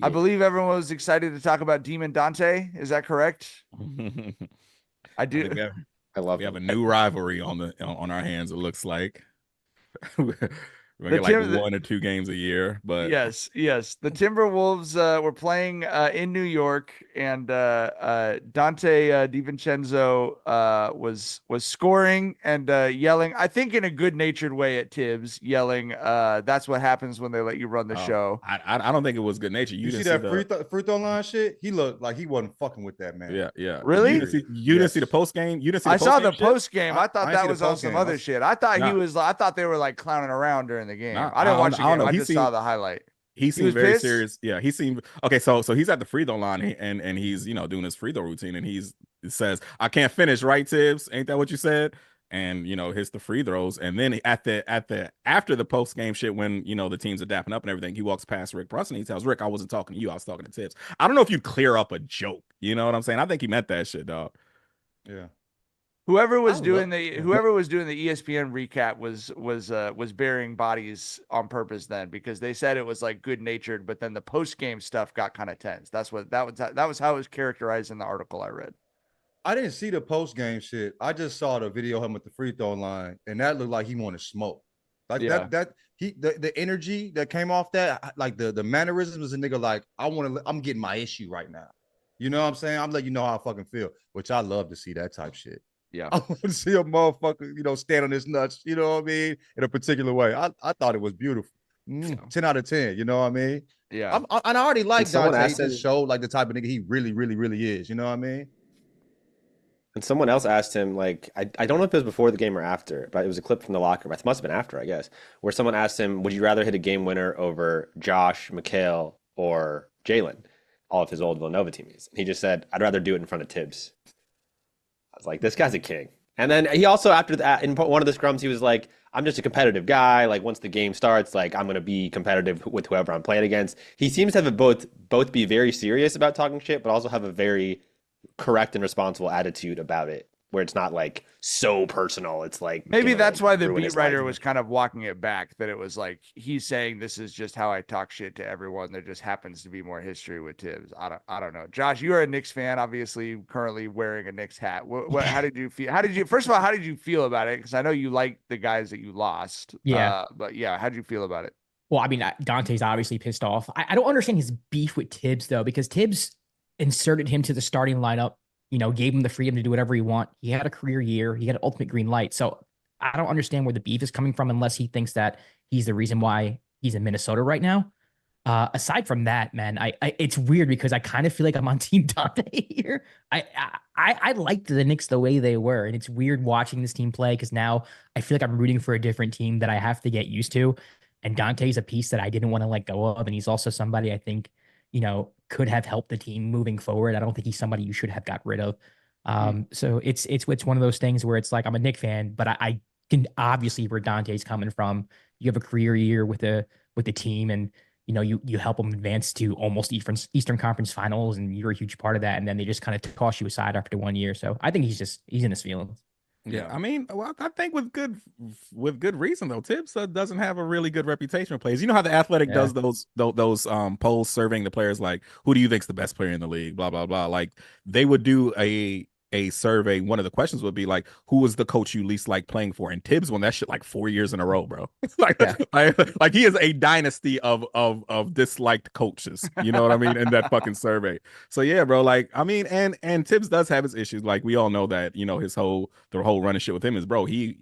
I believe everyone was excited to talk about Demon Dante. Is that correct? I I do. think I love we have him. a new rivalry on our hands. It looks like we're gonna The get like Tim, the, 1 or 2 games a year, but yes. The Timberwolves were playing in New York, and Donte DiVincenzo was scoring and yelling. I think in a good-natured way at Tibbs, yelling. That's what happens when they let you run the oh, show. I don't think it was good nature. You You see didn't see that the free throw line shit? He looked like he wasn't fucking with that man. yeah. You Really? didn't see the post game. You didn't see the I post saw game the shit. post game. I thought I ain't see that the was on post some game. other shit. I thought Nah, I thought they were like clowning around during the game. nah. I didn't watch the I don't game. know. I He just seemed saw the highlight. he He was seemed very pissed. serious. Yeah, he seemed okay. So he's at the free throw line and he's doing his free throw routine and he says, "I can't finish, right, Tibbs? Ain't that what you said?" And hits the free throws. And then after the post game shit, when the teams are dapping up and everything, he walks past Rick Brunson. He tells Rick, "I wasn't talking to you. I was talking to Tibbs." I don't know if you clear up a joke. You know what I'm saying? I think he meant that shit, dog. Yeah. Whoever I was love doing the Yeah. whoever was doing the ESPN recap was burying bodies on purpose then because they said it was like good natured, but then the post game stuff got kind of tense. That was how it was characterized in the article I read. I didn't see the post game shit. I just saw the video of him at the free throw line, and that looked like he wanted smoke. Like Yeah. the energy that came off that, like the mannerisms, a nigga like I'm getting my issue right now. You know what I'm saying? I'm letting you know how I fucking feel, which I love to see that type shit. Yeah. I want to see a motherfucker, stand on his nuts, you know what I mean, in a particular way. I thought it was beautiful. 10 out of 10, you know what I mean? Yeah. And I already And like someone Dante. He asked just him, showed like the type of nigga he really, really, really is. You know what I mean? and someone else asked him, like, I don't know if it was before the game or after, but it was a clip from the locker room. It must have been after, I guess, where someone asked him, would you rather hit a game winner over Josh, Mikhail, or Jalen, all of his old Villanova teammates? And he just said, I'd rather do it in front of Tibbs. I was like, this guy's a king. And then he also, after that, in one of the scrums, he was like, I'm just a competitive guy. Like, once the game starts, like, I'm going to be competitive with whoever I'm playing against. He seems to have both be very serious about talking shit, but also have a very correct and responsible attitude about it, where it's not like so personal. It's like Maybe that's why the ruin beat his writer life. was kind of walking it back, that it was like he's saying this is just how I talk shit to everyone. There just happens to be more history with Tibbs. I don't know. Josh, you are a Knicks fan, obviously currently wearing a Knicks hat. How did you feel? First of all, how did you feel about it? Because I know you like the guys that you lost. Yeah. But yeah, how did you feel about it? Well, I mean, Dante's obviously pissed off. I don't understand his beef with Tibbs, though, because Tibbs inserted him to the starting lineup, gave him the freedom to do whatever he want. He had a career year. He had an ultimate green light. So I don't understand where the beef is coming from unless he thinks that he's the reason why he's in Minnesota right now. Aside from that, man, I it's weird because I kind of feel like I'm on Team Dante here. I liked the Knicks the way they were, and it's weird watching this team play because now I feel like I'm rooting for a different team that I have to get used to. And Dante's a piece that I didn't want to let go of, and he's also somebody I think could have helped the team moving forward. I don't think he's somebody you should have got rid of. So it's one of those things where it's like I'm a Knick fan, but I can obviously where Dante's coming from. You have a career year with the team, and you help them advance to almost Eastern Conference Finals, and you're a huge part of that. And then they just kind of toss you aside after 1 year. So I think he's in his feelings. Yeah, I mean, well, I think with good reason though. Tibbs doesn't have a really good reputation with players. You know how the Athletic does those polls surveying the players, like who do you think's the best player in the league, blah blah blah. Like they would do a survey. One of the questions would be like, who was the coach you least like playing for? And Tibbs won that shit like 4 years in a row, bro. like he is a dynasty of disliked coaches. You know what I mean? In that fucking survey. So yeah, bro. Like I mean, and Tibbs does have his issues. Like we all know that. The whole running shit with him is, bro. The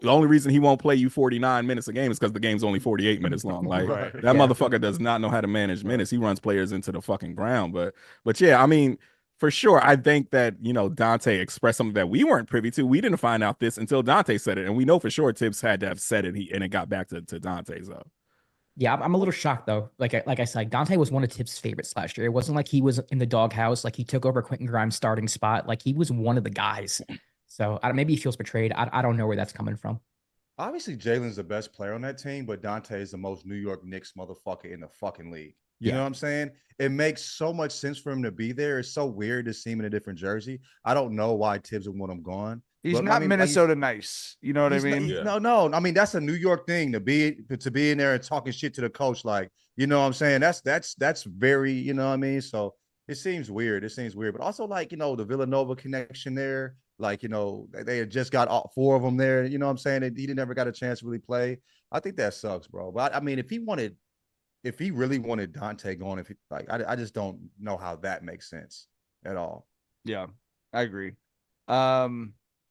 only reason he won't play you 49 minutes a game is because the game's only 48 minutes long. Like that motherfucker does not know how to manage minutes. He runs players into the fucking ground. But yeah, I mean. For sure, I think that Dante expressed something that we weren't privy to. We didn't find out this until Dante said it, and we know for sure Tibbs had to have said it. And it got back to Dante. So Yeah, I'm a little shocked though. Like I said, Dante was one of Tibbs' favorites last year. It wasn't like he was in the doghouse, like he took over Quentin Grimes' starting spot. Like he was one of the guys. So maybe he feels betrayed. I don't know where that's coming from. Obviously, Jalen's the best player on that team, but Dante is the most New York Knicks motherfucker in the fucking league. You know what I'm saying? It makes so much sense for him to be there. It's so weird to see him in a different jersey. I don't know why Tibbs would want him gone. He's But, I not mean, like Minnesota nice. You know what I he's not- mean? he's- no. I mean, that's a New York thing to be in there and talking shit to the coach. Like, you know what I'm saying? That's very, you know what I mean? So it seems weird. But also, like, the Villanova connection there. Like, they had just got all 4 of them there. You know what I'm saying? He never got a chance to really play. I think that sucks, bro. But I mean, if he really wanted Dante going, I just don't know how that makes sense at all. Yeah, I agree.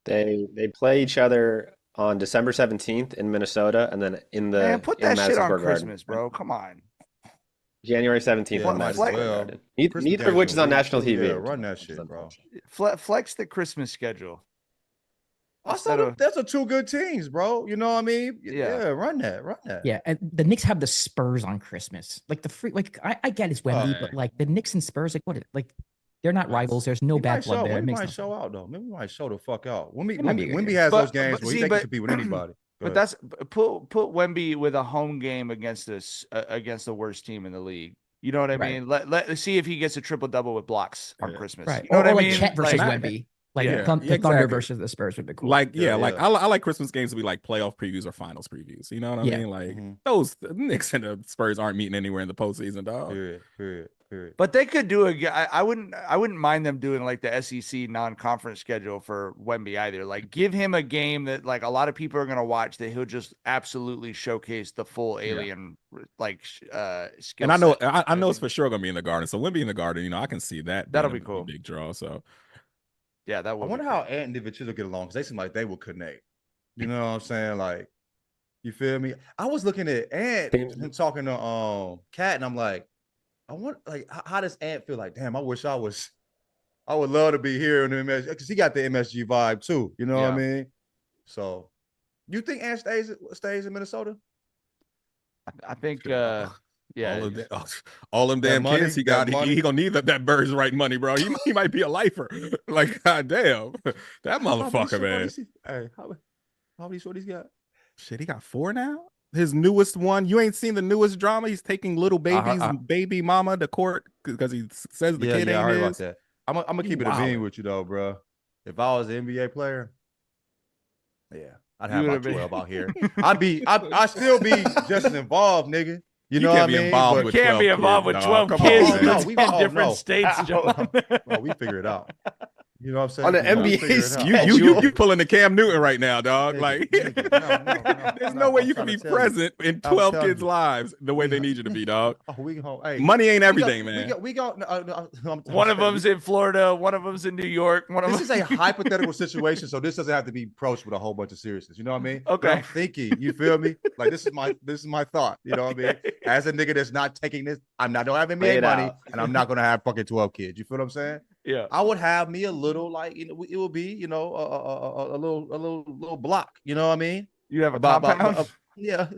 They play each other on December 17th in Minnesota, and then Man, put in that shit Madison on Square Garden. Christmas, bro. Come on. January 17th Yeah, in might Madison as Square well. Garden. Christmas Neither of games which is are on weak national too. TV. Yeah, run that shit, bro. Flex the Christmas schedule. Also, that's a 2 good teams, bro. You know what I mean? Yeah. Run that. Yeah, and the Knicks have the Spurs on Christmas. Like I get it's Wemby, but like the Knicks and Spurs, like they're not rivals. There's no bad blood there. Wemby might show out though. Maybe we might show the fuck out. might be a good Wemby game. has But- those games but where see, he but- can compete with anybody. But that's put Wemby with a home game against the worst team in the league. You know what I Right. mean? Let's see if he gets a triple double with blocks on Yeah. Christmas. Right. You know what I like mean? Chet versus Like, Wemby. Like Yeah, the Thunder exactly. versus the Spurs would be cool. Like, Yeah, like yeah. I like Christmas games to be like playoff previews or finals previews. You know what I Yeah. mean? Like Mhm. those the Knicks and the Spurs aren't meeting anywhere in the postseason, dog. Period. But they could do I wouldn't mind them doing like the SEC non-conference schedule for Wemby either. Like give him a game that like a lot of people are gonna watch that he'll just absolutely showcase the full alien skill. And I know set. I know it's for sure gonna be in the Garden. So Wemby in the Garden, I can see that. That'll being be a cool. big draw. So Yeah, that I would. wonder how Ant and DiVincenzo get along because they seem like they will connect. You know what I'm saying? Like, you feel me? I was looking at Ant and talking to Cat, and I'm like, I want like how does Ant feel? Like, damn, I wish I would love to be here in the MSG because he got the MSG vibe too. You know what I mean? So, you think Ant stays in Minnesota? I think yeah. all them That damn money, kids he that got, money. he gonna need that Birds right money, bro. He might be a lifer. Like, god damn, that motherfucker, man. Hey, how many shorties got? Shit, he got 4 now. His newest one. You ain't seen the newest drama. He's taking little baby's baby mama to court because he says the kid ain't I heard his. about that. I'm gonna keep it a bean with you though, bro. If I was an NBA player, yeah, I'd have my 12 out here. I'd still be just as involved, nigga. You know what I mean? Involved with Can't be 12 involved kids, with dog. 12 Come kids on, in man. 10 different no. states, John. Well, we figure it out. You know what I'm saying? On an We NBA figure it out. schedule. You pulling the Cam Newton right now, dog. Nigga, Like, nigga, there's no, no way I'm you can trying be to tell you. present in I'm 12 telling kids' you. lives the way they need you to be, dog. Oh, we go. Hey, Money ain't we everything, got- man. We got. One of them's in Florida, one of them's in New York. This is a hypothetical situation, so this doesn't have to be approached with a whole bunch of seriousness. You know what I mean? Okay. But I'm thinking, you feel me? Like this is my thought. You know what I mean? As a nigga that's not taking this, don't have Lay NBA it money, out. and I'm not gonna have fucking 12 kids. You feel what I'm saying? Yeah. I would have me a little it would be a little block. You know what I mean? You have a About compound? yeah,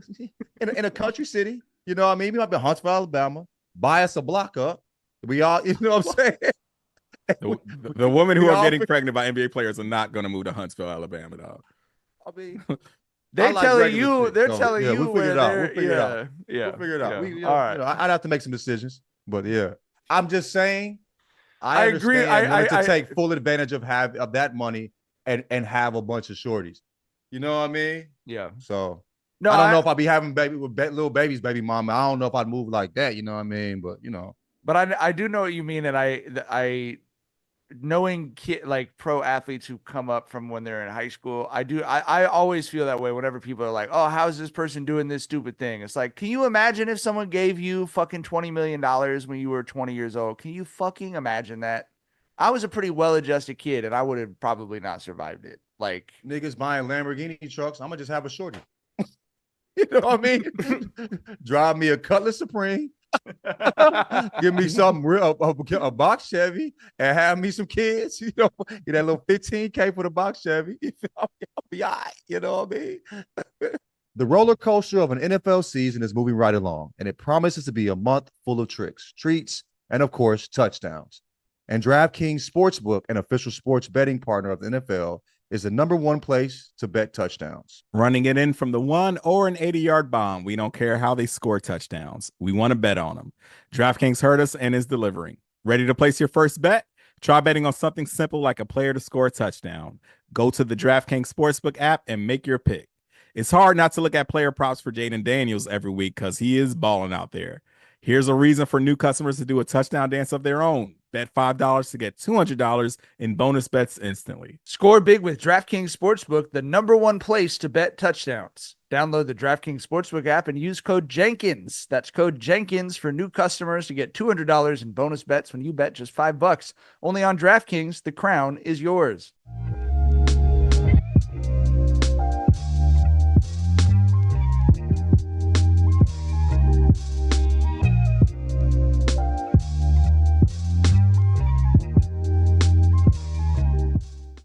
in a country city. You know what I mean? We might be in Huntsville, Alabama. Buy us a block up. We all, you know what I'm saying? The women who we are all getting fi- pregnant by NBA players are not going to move to Huntsville, Alabama, dog. I mean, They're I like telling regular you, chicks, they're so, telling yeah, you we'll figure it where out. they're- We'll figure it out. Yeah. We'll figure it out. Yeah. All All right. right. I'd have to make some decisions, but yeah, I'm just saying. I agree. understand wanting to I- take full advantage of that money and have a bunch of shorties. You know what I mean? Yeah. So No, I don't know if I'd be having baby with little babies, baby mama. I don't know if I'd move like that. You know what I mean? But but I do know what you mean, and I knowing like pro athletes who come up from when they're in high school, I always feel that way whenever people are like, oh, how's this person doing this stupid thing? It's like, can you imagine if someone gave you fucking $20 million when you were 20 years old? Can you fucking imagine that? I was a pretty well-adjusted kid, and I would have probably not survived it. Like, niggas buying Lamborghini trucks, I'm gonna just have a shorty. You know what I mean? Drive me a Cutlass Supreme. Give me something real, a box Chevy, and have me some kids. You know, get that little $15K for the box Chevy. I'll be all right. You know what I mean? The roller coaster of an NFL season is moving right along, and it promises to be a month full of tricks, treats, and of course, touchdowns. And DraftKings Sportsbook, an official sports betting partner of the NFL, is the #1 place to bet touchdowns. Running it in from the 1 or an 80-yard bomb. We don't care how they score touchdowns. We want to bet on them. DraftKings heard us and is delivering. Ready to place your first bet? Try betting on something simple like a player to score a touchdown. Go to the DraftKings Sportsbook app and make your pick. It's hard not to look at player props for Jaden Daniels every week because he is balling out there. Here's a reason for new customers to do a touchdown dance of their own. Bet $5 to get $200 in bonus bets instantly. Score big with DraftKings Sportsbook, the #1 place to bet touchdowns. Download the DraftKings Sportsbook app and use code Jenkins. That's code Jenkins for new customers to get $200 in bonus bets when you bet just $5. Only on DraftKings, the crown is yours.